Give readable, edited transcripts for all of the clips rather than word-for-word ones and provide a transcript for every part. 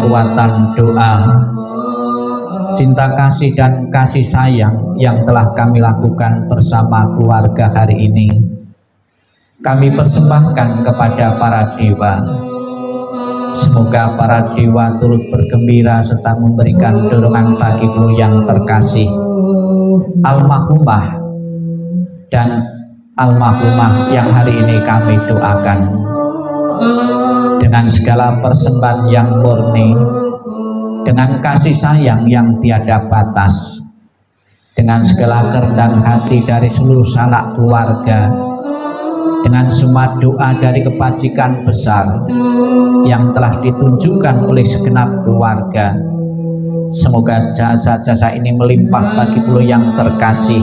kekuatan doa, cinta kasih dan kasih sayang yang telah kami lakukan bersama keluarga hari ini, kami persembahkan kepada para dewa. Semoga para dewa turut bergembira serta memberikan dorongan bagi beliau yang terkasih, almarhumah dan almarhumah yang hari ini kami doakan dengan segala persembahan yang murni, dengan kasih sayang yang tiada batas, dengan segala kerendahan hati dari seluruh sanak keluarga, dengan semua doa dari kebajikan besar yang telah ditunjukkan oleh segenap keluarga. Semoga jasa-jasa ini melimpah bagi beliau yang terkasih,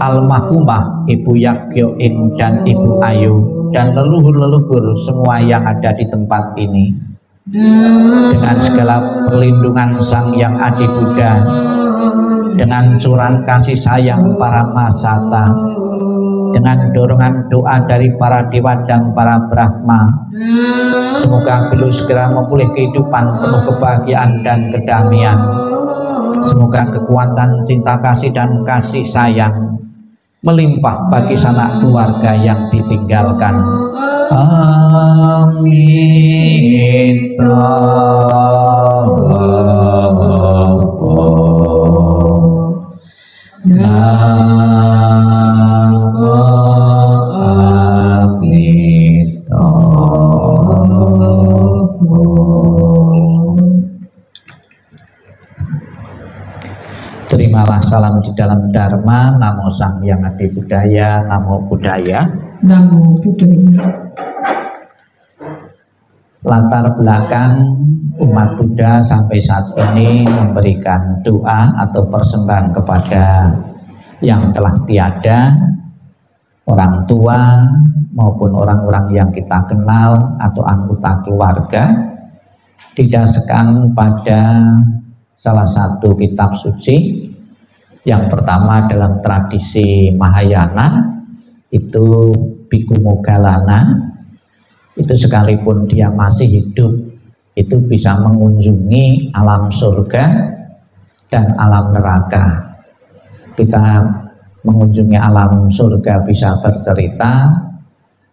almarhumah Ibu Yakyoin dan Ibu Ayu dan leluhur-leluhur semua yang ada di tempat ini, dengan segala perlindungan Sang Yang Adi Buddha, dengan curahan kasih sayang para Masata, dengan dorongan doa dari para dewa dan para Brahma. Semoga beliau segera memulih kehidupan penuh kebahagiaan dan kedamaian. Semoga kekuatan cinta kasih dan kasih sayang melimpah bagi sanak keluarga yang ditinggalkan. Amin. Terimalah salam di dalam Dharma. Namo Sang Yang Adi Budaya. Namo Buddhaya. Namo Buddhaya. Latar belakang umat Buddha sampai saat ini memberikan doa atau persembahan kepada yang telah tiada, orang tua maupun orang-orang yang kita kenal atau anggota keluarga, didasarkan pada salah satu kitab suci. Yang pertama dalam tradisi Mahayana itu Bhikkhu Moggallana, itu sekalipun dia masih hidup itu bisa mengunjungi alam surga dan alam neraka. Kita mengunjungi alam surga bisa bercerita,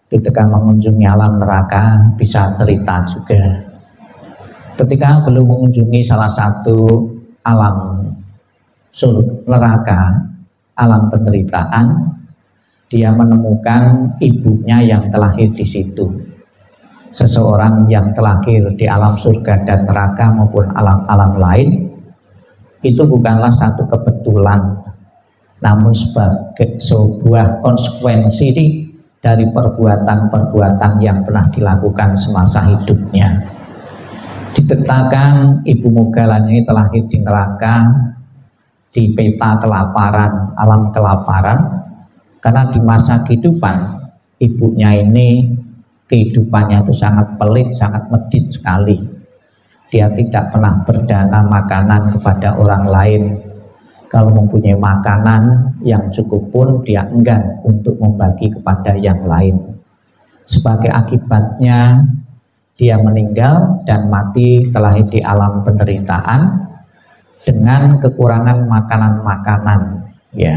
ketika mengunjungi alam neraka bisa cerita juga. Ketika belum mengunjungi salah satu alam neraka, alam penderitaan, dia menemukan ibunya yang terlahir di situ. Seseorang yang terlahir di alam surga dan neraka maupun alam-alam lain itu bukanlah satu kebetulan, namun sebagai sebuah konsekuensi dari perbuatan-perbuatan yang pernah dilakukan semasa hidupnya. Ditetapkan Ibu Moggallana ini terlahir di neraka, di peta kelaparan, alam kelaparan, karena di masa kehidupan ibunya ini kehidupannya itu sangat pelit, sangat medit sekali. Dia tidak pernah berdana makanan kepada orang lain. Kalau mempunyai makanan yang cukup pun dia enggan untuk membagi kepada yang lain. Sebagai akibatnya dia meninggal dan mati terlahir di alam penderitaan dengan kekurangan makanan-makanan, ya.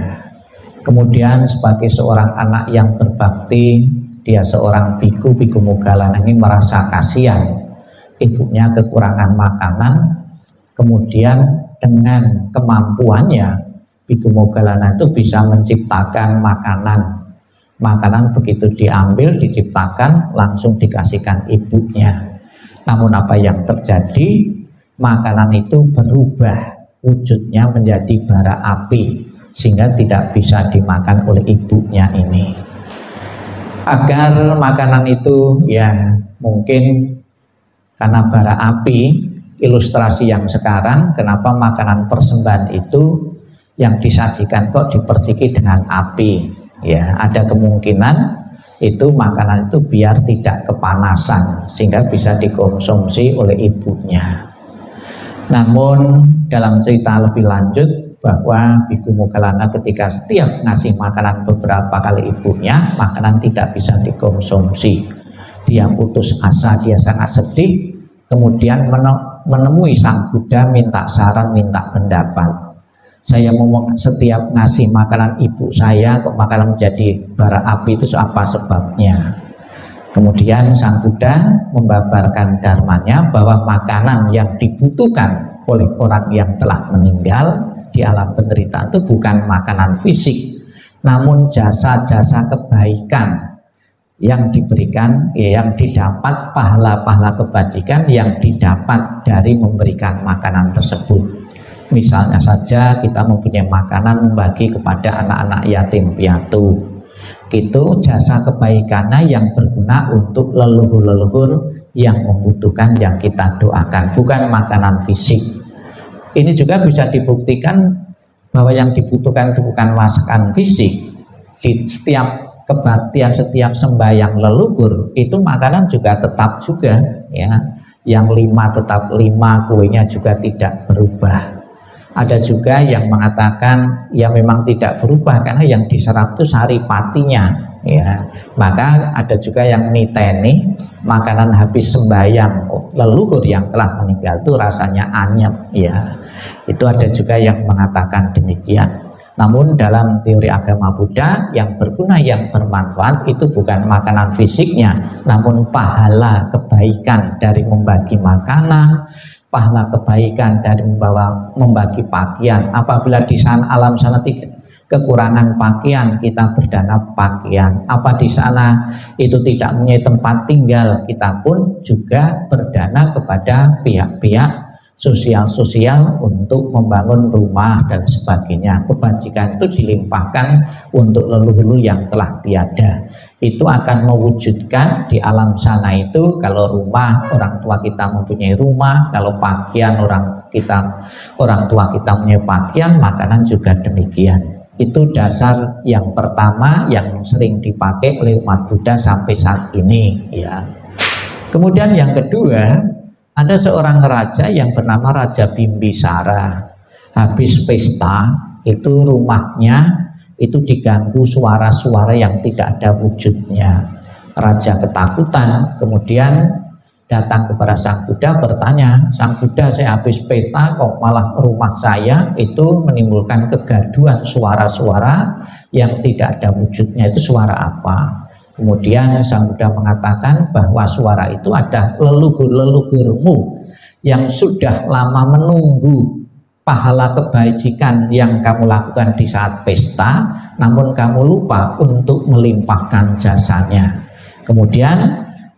Kemudian sebagai seorang anak yang berbakti, dia seorang Bhikkhu Moggallana ini merasa kasihan ibunya kekurangan makanan. Kemudian dengan kemampuannya Bhikkhu Moggallana itu bisa menciptakan makanan. Makanan begitu diambil, diciptakan, langsung dikasihkan ibunya. Namun apa yang terjadi? Makanan itu berubah wujudnya menjadi bara api sehingga tidak bisa dimakan oleh ibunya ini. Agar makanan itu ya mungkin karena bara api, ilustrasi yang sekarang kenapa makanan persembahan itu yang disajikan kok diperciki dengan api, ya ada kemungkinan itu makanan itu biar tidak kepanasan sehingga bisa dikonsumsi oleh ibunya. Namun dalam cerita lebih lanjut bahwa Bhikkhu Moggallana ketika setiap ngasih makanan beberapa kali ibunya, makanan tidak bisa dikonsumsi. Dia putus asa, dia sangat sedih kemudian menemui Sang Buddha minta saran, minta pendapat. Saya mau setiap ngasih makanan ibu saya kok makanan menjadi bara api, itu apa sebabnya? Kemudian Sang Buddha membabarkan dharmanya bahwa makanan yang dibutuhkan oleh orang yang telah meninggal di alam penderitaan itu bukan makanan fisik, namun jasa-jasa kebaikan yang diberikan, yang didapat, pahala-pahala kebajikan yang didapat dari memberikan makanan tersebut. Misalnya saja kita mempunyai makanan membagi kepada anak-anak yatim piatu, itu jasa kebaikannya yang berguna untuk leluhur-leluhur yang membutuhkan, yang kita doakan, bukan makanan fisik. Ini juga bisa dibuktikan bahwa yang dibutuhkan itu bukan masakan fisik. Di setiap kebaktian, setiap sembahyang leluhur itu makanan juga tetap juga, ya. Yang 5 tetap 5, kuenya juga tidak berubah. Ada juga yang mengatakan ya memang tidak berubah karena yang diserap itu saripatinya, ya. Maka ada juga yang niteni makanan habis sembahyang leluhur yang telah meninggal itu rasanya anyep, ya. Itu ada juga yang mengatakan demikian. Namun dalam teori agama Buddha yang berguna, yang bermanfaat itu bukan makanan fisiknya, namun pahala kebaikan dari membagi makanan, pahala kebaikan dari membagi pakaian. Apabila di sana alam sana tidak kekurangan pakaian, kita berdana pakaian. Apa di sana itu tidak punya tempat tinggal, kita pun juga berdana kepada pihak-pihak sosial-sosial untuk membangun rumah dan sebagainya. Kebajikan itu dilimpahkan untuk leluhur yang telah tiada. Itu akan mewujudkan di alam sana itu, kalau rumah orang tua kita mempunyai rumah, kalau pakaian orang tua kita mempunyai pakaian, makanan juga demikian. Itu dasar yang pertama yang sering dipakai oleh umat Buddha sampai saat ini, ya. Kemudian yang kedua, ada seorang raja yang bernama Raja Bimbisara. Habis pesta itu rumahnya itu diganggu suara-suara yang tidak ada wujudnya. Raja ketakutan, kemudian datang kepada Sang Buddha bertanya, Sang Buddha, saya habis pesta kok malah rumah saya itu menimbulkan kegaduhan suara-suara yang tidak ada wujudnya, itu suara apa? Kemudian Sang Buddha mengatakan bahwa suara itu ada leluhur-leluhurmu yang sudah lama menunggu pahala kebajikan yang kamu lakukan di saat pesta, namun kamu lupa untuk melimpahkan jasanya. Kemudian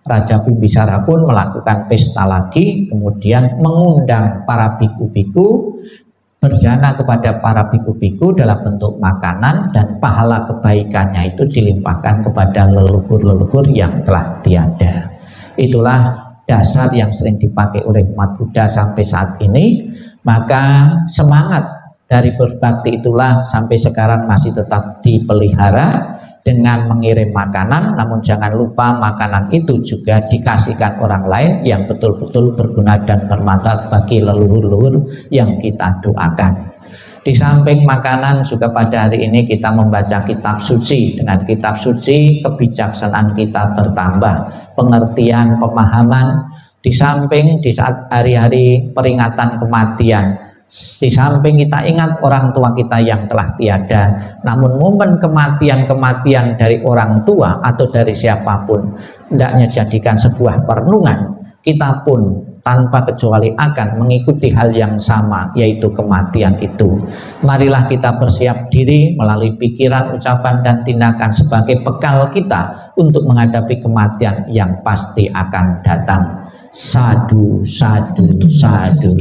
Raja Bimbisara pun melakukan pesta lagi, kemudian mengundang para biku-biku, berdana kepada para biku-biku dalam bentuk makanan, dan pahala kebaikannya itu dilimpahkan kepada leluhur-leluhur yang telah tiada. Itulah dasar yang sering dipakai oleh umat Buddha sampai saat ini. Maka semangat dari berbakti itulah sampai sekarang masih tetap dipelihara dengan mengirim makanan, namun jangan lupa makanan itu juga dikasihkan orang lain yang betul-betul berguna dan bermanfaat bagi leluhur-leluhur yang kita doakan. Di samping makanan juga pada hari ini kita membaca kitab suci. Dengan kitab suci kebijaksanaan kita bertambah, pengertian, pemahaman. Di samping di saat hari-hari peringatan kematian, di samping kita ingat orang tua kita yang telah tiada, namun momen kematian-kematian dari orang tua atau dari siapapun hendaknya jadikan sebuah perenungan. Kita pun tanpa kecuali akan mengikuti hal yang sama, yaitu kematian itu. Marilah kita bersiap diri melalui pikiran, ucapan, dan tindakan sebagai bekal kita untuk menghadapi kematian yang pasti akan datang. Sadu, sadu, sadu.